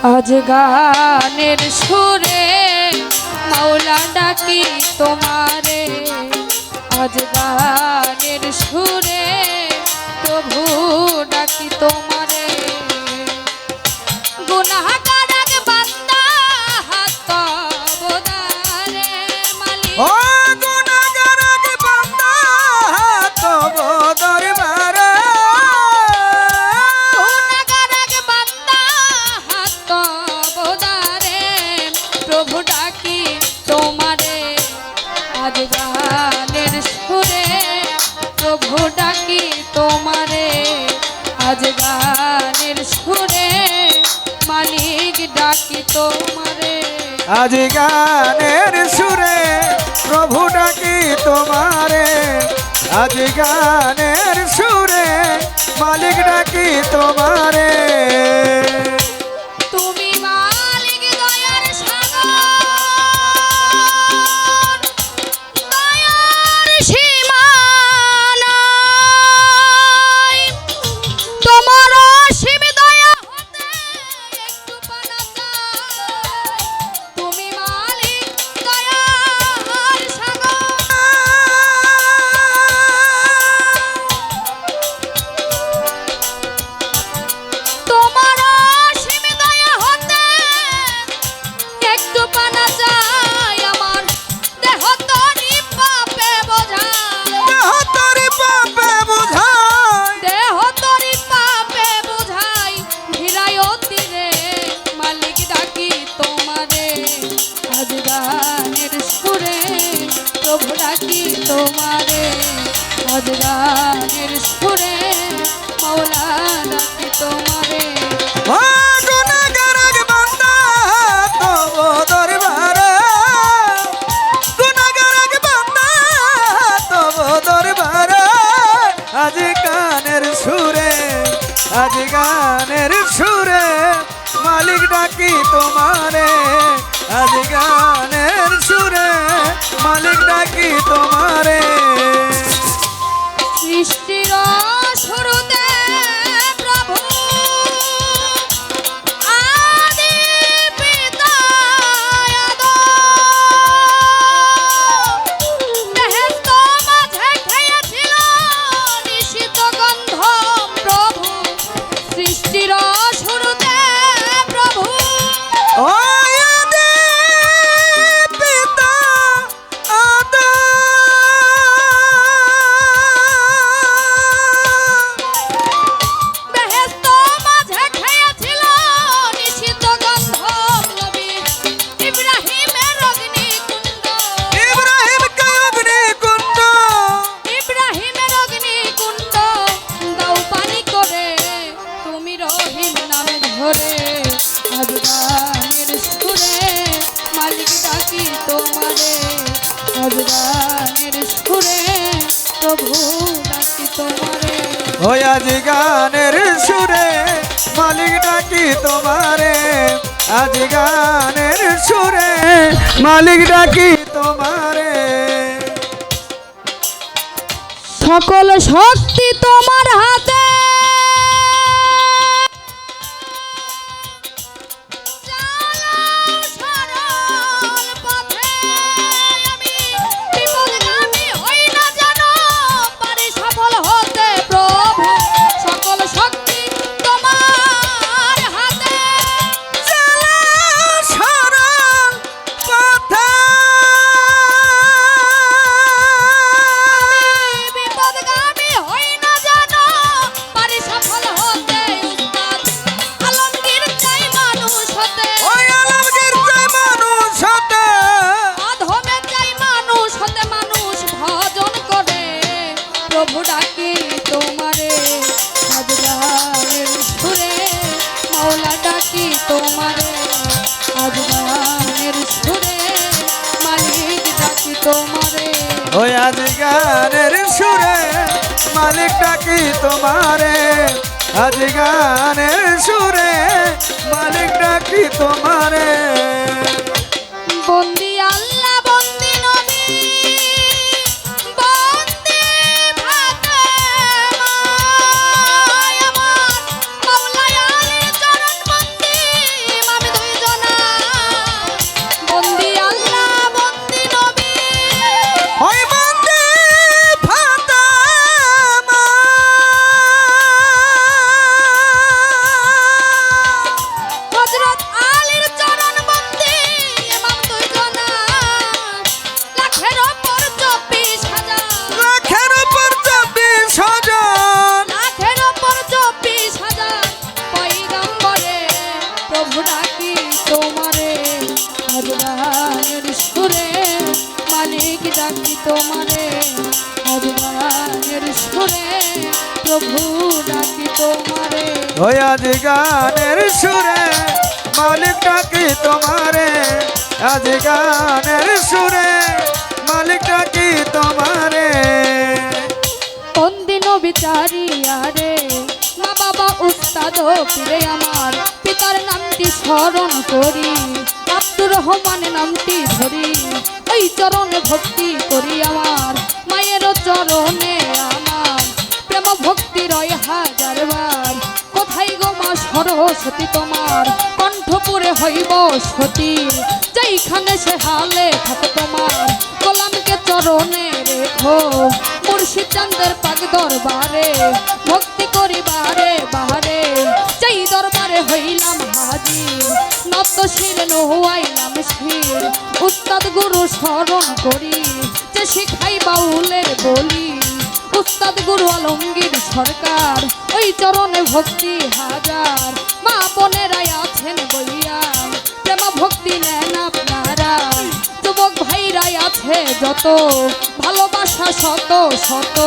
আজ গানের সুরে মাওলা ডাকি তোমারে, আজ গানের সুরে প্রভু ডাকি তোমারে। গুনাহগার এক বান্দা হাত বোদারে মালিক, ও গুনাহগার এক বান্দা হাত দরবারে, গুনাহগার এক বান্দা হাত বোদারে প্রভু ডাকি তোমারে। আজ গানের সুরে প্রভু ডাকি তোমারে, আজ গানের সুরে মালিক ডাকি তোমারে। আজ গানের সুরে প্রভু ডাকি তোমারে, আজ গানের সুরে মালিক ডাকি তোমারে। তুমি মালিক দয়ার সাগর, দয়ার সীমা নাই, তোমার অসীম দয়া হতে একটু পানা চাই। তুমি মালিক দয়ার সাগর, তোমার অসীম দয়া হতে একটু পানা চাই। আমার দেহ তরি পাপে বোঝাই, দেহ তরি পাপে বোঝাই, দেহ তরি পাপে বোঝাই, ভিড়ায় তীরে মালিক ডাকি তোমারে। আজ গানের সুরে প্রভু ডাকি তোমারে, আজ গানের সুরে মাওলা ডাকি তোমারে। ও গুনাহগার এক বান্দা হাত দরবারে, গুনাহগার এক বান্দা হাত দরবারে। আজ গানের সুরে, আজ গানের সুরে মালিক ডাকি তোমারে, আজ গানের সুরে মালিক ডাকি তোমারে। সৃষ্টির শুরুতে প্রভু আদি পিতা আদম, বেহেশত মাঝে খেয়েছিল নিষিদ্ধ গন্ধ প্রভু। সৃষ্টির শুরুতে প্রভু ও আদি পিতা আদম, বেহেশত মাঝে খেয়েছিল নিষিদ্ধ গন্ধ নবী ইব্রাহিমের অগ্নিকুণ্ড, ইব্রাহিমকে অগ্নিকুণ্ড, ইব্রাহিমের অগ্নিকুণ্ড দাও পানি করে তুমি রহিম নামে ধরে। আজ গানের সুরে মালিক ডাকি তোমারে, আজ গানের সুরে প্রভু ডাকি তোমারে। ওই আজ গানের সুরে মালিক ডাকি তোমারে, আজ গানের সুরে মালিক ডাকি তোমারে। সকল শক্তি তোমার হাতে, চালাও সরল পথে, আমি বিপদগামী হই না যেন পারি সফল হতে প্রভু। সকল শক্তি তোমার হাতে, সরল পথে, বিপদগামী হই না যেন পারি সফল হতে। উস্তাদ আলমগীর চাই মানুষ হতে, ওই আলমগীর চাই মানুষ হতে, অধমে চাই মানুষ হতে, মানুষ ভজন করে প্রভু ডাকি তোমারে। আজ গানের সুরে মাওলা ডাকি তোমারে, আজ গানের সুরে মালিক ডাকি তোমারে। ওই আজ গানের সুরে মালিক ডাকি তোমারে, আজ গানের সুরে মালিক ডাকি তোমারে। বন্দি আল্লাহ বন্দি নবী, বন্দি ফাতেমা, আমার প্রভু ডাকি তোমারে ওই আজ গানের সুরে মালিক ডাকি তোমারে আজ গানের সুরে মালিক ডাকি তোমারে কোন দিন বিচারিয়ারে মা বাবা উস্তাদ পীরে আমার পিতার নামটি স্মরণ করি আব্দুর রহমান নামটি ধরি ওই চরণে ভক্তি করি আমার মায়ের চরণে আমার প্রেম ভক্তি রয় হাজার বার কোথায় গো মা সরস্বতী তোমার কণ্ঠপুরে হইব সতী যেইখানে সে হালে থাকে তোমার গোলামকে চরণে রেখো মুর্শিদ চাঁদের পাক দরবারে ভক্তি করি বারে বারে যেই দরবারে হইলাম হাজির নত শির নোয়াইলাম শির উস্তাদ গুরু স্মরণ করি যে শিখাই বাউলের বলি উস্তাদ গুরু আলমগীর সরকার ওই চরণে ভক্তি হাজার মা বোনেরাই আছেন বইয়া প্রেম ভক্তি নেন আপনারা যুবক ভাইরাই আছে যত ভালোবাসা শত শত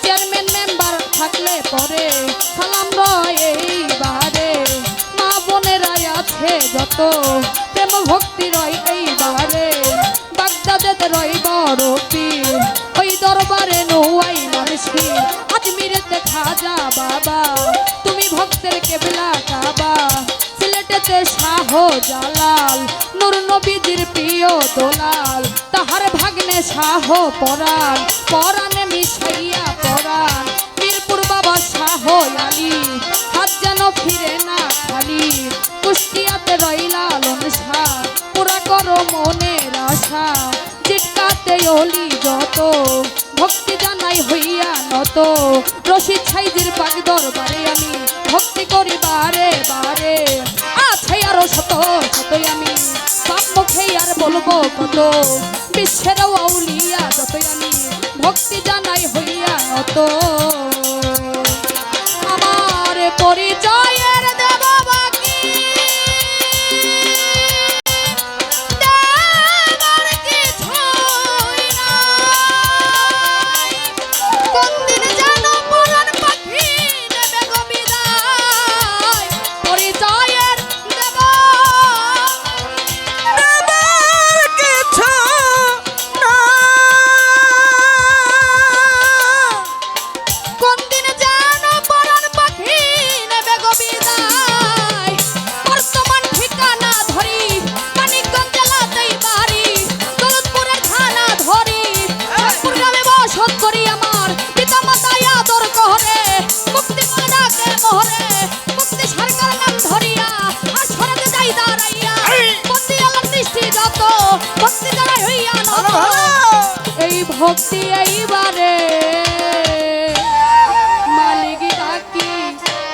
চেয়ারম্যান মেম্বার থাকলে পরে সালাম রয় এইবারে মা বোনেরাই আছে যত প্রেম ভক্তি রয় এইবারে বাগদাদে রয় বড় পীর ওই দরবারে নৌয়াই মানুষী আজমিরেতে খাজা বাবা তুমি ভক্তের কেবলা কাবা সিলেটেতে শাহ জালাল নূর নবীজির প্রিয় দোলাল তাহার ভাগ্নে শাহ পরাণ পরাণে মিশাইয়া পরাণ মিরপুর বাবা শাহ আলী হাত যেন ফিরে না খালি কুষ্টিয়াতে রইলা লনসা পুরা করো মনের আশা জিটকাতে অলি যত ভক্তি জানাই হইয়া নত রশিদ সাইজির পাক দরবারে আমি ভক্তি করি বারে বারে আছে আরো শত শতই আমি সব মুখে আর বলবো কত বিশ্বের আউলিয়া যতই আমি ভক্তি জানাই হইয়া নত আমার পরিচয়ের দেবা বাকি দেবার কিছুই নাই। কোন দিন যেন পরাণ পাখি দেবে গো বিদায়, পরিচয়ের দেবা দেবার কিছু না কোন দিন যেন পরাণ পাখি নেবে গো বিদায়। বর্তমান ঠিকানা ধরি মানিকগঞ্জ জেলাতেই বাড়ি, দৌলতপুরের থানা ধরি চাঁদপুর গ্রামে বসত করি আমার পিতা মাতাই আদর করে মুক্তি বলে ডাকে মোহরে মুক্তি সরকার নাম ধরিয়া আর সরাতে যাই দাঁড়াইয়া বন্দি আল্লাহর দৃষ্টি যত ভক্তি দ্বারাই হইয়া নত এই ভক্তি এইবারে মালিক ডাকি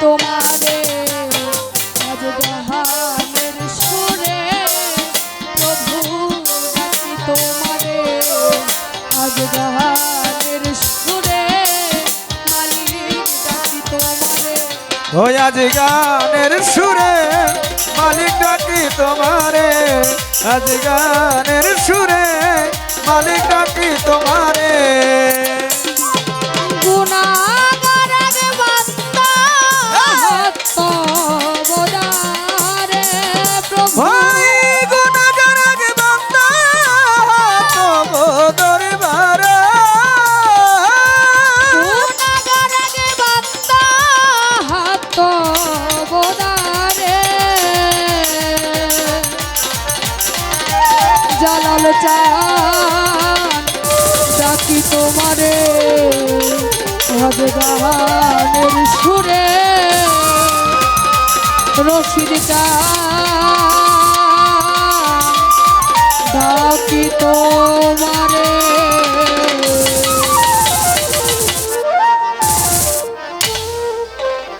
তোমারে আজ গানের সুরে প্রভু ডাকি তোমারে আজ গানের সুরে মালিক ডাকি তোমারে ওই আজ গানের সুরে মালিক ডাকি তোমারে আজ গানের সুরে মালিক ডাকি তোমারে গুনাহগার এক বান্দা তবদারে প্রভু ভাই গুনাহগার এক বান্দা তব দরবারে গুনাহগার এক বান্দা তবদারে জালাল চান ডাকি তোমারে আজ গানের সুরে রশিদ চান ডাকি তো